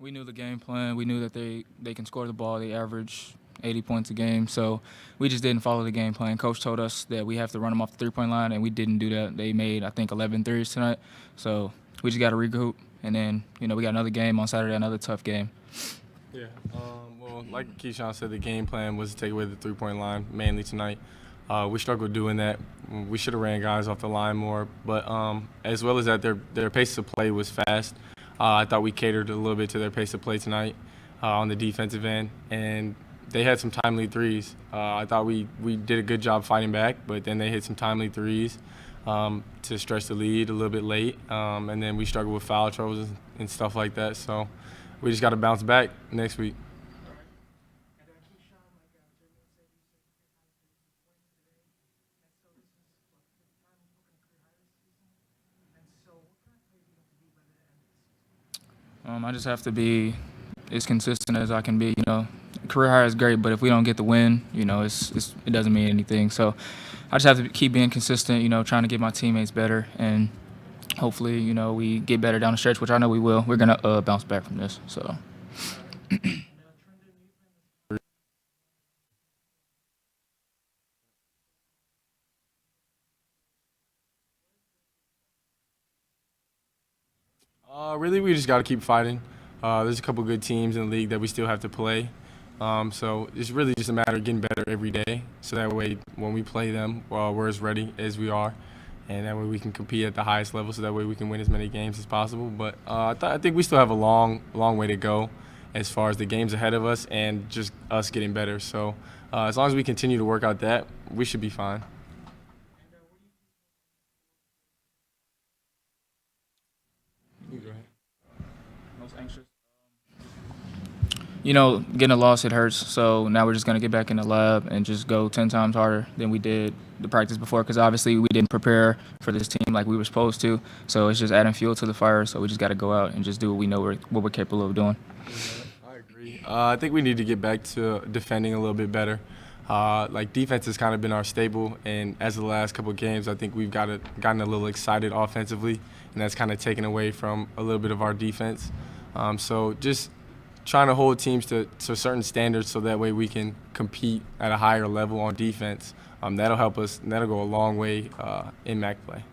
We knew the game plan. We knew that they can score the ball. They average 80 points a game. So we just didn't follow the game plan. Coach told us that we have to run them off the three-point line, and we didn't do that. They made, I think, 11 threes tonight. So we just got to regroup. And then, we got another game on Saturday, another tough game. Yeah. Well, like Keyshawn said, the game plan was to take away the three-point line mainly tonight. We struggled doing that. We should have ran guys off the line more, but as well as that, their pace of play was fast. I thought we catered a little bit to their pace of play tonight on the defensive end, and they had some timely threes. I thought we did a good job fighting back, but then they hit some timely threes to stretch the lead a little bit late, and then we struggled with foul troubles and stuff like that. So we just got to bounce back next week. I just have to be as consistent as I can be. Career high is great, but if we don't get the win, it doesn't mean anything. So I just have to keep being consistent. Trying to get my teammates better, and hopefully, we get better down the stretch, which I know we will. We're gonna bounce back from this. So. Really, we just got to keep fighting. There's a couple good teams in the league that we still have to play. So it's really just a matter of getting better every day. So that way, when we play them, we're as ready as we are. And that way we can compete at the highest level so that way we can win as many games as possible. But I think we still have a long way to go as far as the games ahead of us and just us getting better. So as long as we continue to work out that, we should be fine. Most anxious. Getting a loss, it hurts. So now we're just going to get back in the lab and just go 10 times harder than we did the practice before because obviously we didn't prepare for this team like we were supposed to. So it's just adding fuel to the fire. So we just got to go out and just do what we know what we're capable of doing. I agree. I think we need to get back to defending a little bit better. Like defense has kind of been our staple, and as of the last couple of games, I think we've gotten a little excited offensively, and that's kind of taken away from a little bit of our defense. So just trying to hold teams to certain standards so that way we can compete at a higher level on defense. That'll help us, and that'll go a long way in MAC play.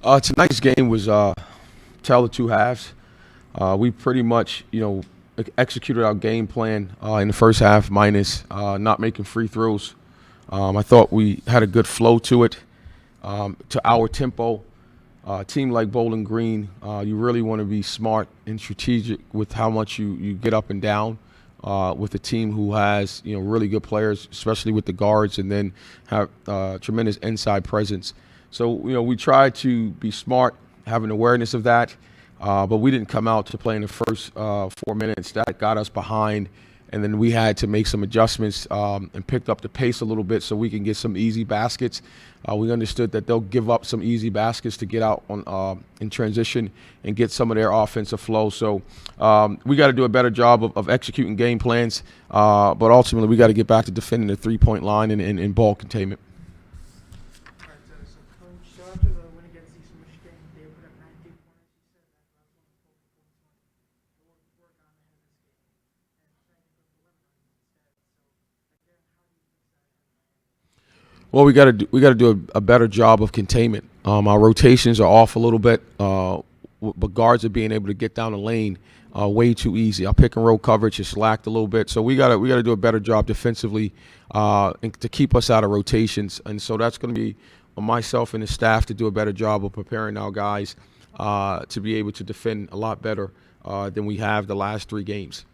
Tonight's game was tell the two halves. We pretty much, executed our game plan in the first half, minus not making free throws. I thought we had a good flow to it, to our tempo. Team like Bowling Green, you really want to be smart and strategic with how much you get up and down. With a team who has really good players, especially with the guards, and then have tremendous inside presence. So we tried to be smart, have an awareness of that, but we didn't come out to play in the first 4 minutes. That got us behind, and then we had to make some adjustments and picked up the pace a little bit so we can get some easy baskets. We understood that they'll give up some easy baskets to get out on in transition and get some of their offensive flow. So we got to do a better job of executing game plans, but ultimately we got to get back to defending the three-point line and ball containment. All right, so Coach, so after the win against Eastern Michigan, they put up 19 points. You said that last one was 4 points. Work on the end of this game, and trying to put 11 on you instead. So again, how do you fix that? Well, we got to do a better job of containment. Our rotations are off a little bit, but guards are being able to get down the lane way too easy. Our pick and roll coverage is slacked a little bit, so we got to do a better job defensively and to keep us out of rotations. And so that's going to be on myself and the staff to do a better job of preparing our guys to be able to defend a lot better than we have the last 3 games.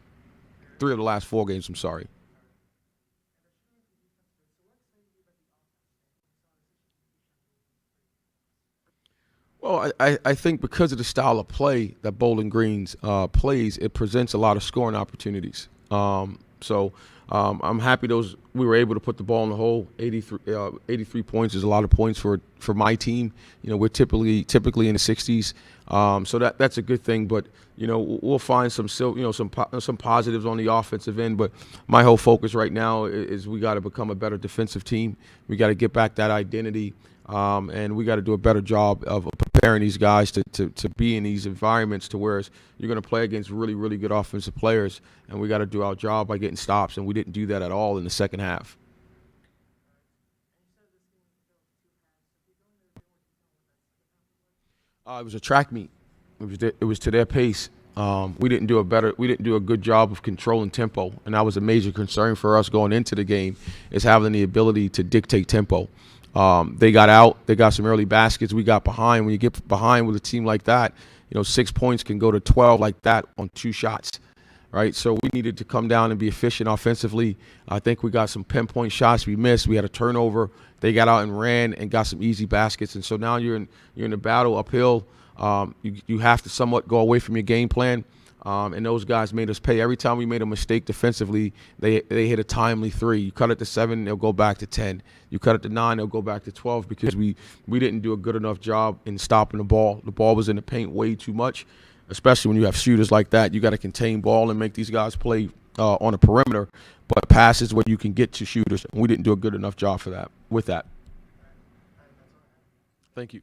3 of the last 4 games, I'm sorry. Well, I think because of the style of play that Bowling Green's plays, it presents a lot of scoring opportunities. I'm happy we were able to put the ball in the hole. 83 points is a lot of points for my team. We're typically in the 60s, so that's a good thing. But we'll find some positives on the offensive end. But my whole focus right now is we got to become a better defensive team. We got to get back that identity. And we got to do a better job of preparing these guys to be in these environments to where you're going to play against really, really good offensive players, and we got to do our job by getting stops, and we didn't do that at all in the second half. It was a track meet. It was to their pace. We didn't do a good job of controlling tempo, and that was a major concern for us going into the game, is having the ability to dictate tempo. They got out. They got some early baskets. We got behind. When you get behind with a team like that, 6 points can go to 12 like that on 2 shots, right? So we needed to come down and be efficient offensively. I think we got some pinpoint shots we missed. We had a turnover. They got out and ran and got some easy baskets. And so now you're in a battle uphill. You have to somewhat go away from your game plan. And those guys made us pay. Every time we made a mistake defensively, they hit a timely 3. You cut it to 7, they'll go back to 10. You cut it to 9, they'll go back to 12 because we didn't do a good enough job in stopping the ball. The ball was in the paint way too much, especially when you have shooters like that. You got to contain ball and make these guys play on a perimeter, but passes where you can get to shooters. We didn't do a good enough job with that. Thank you.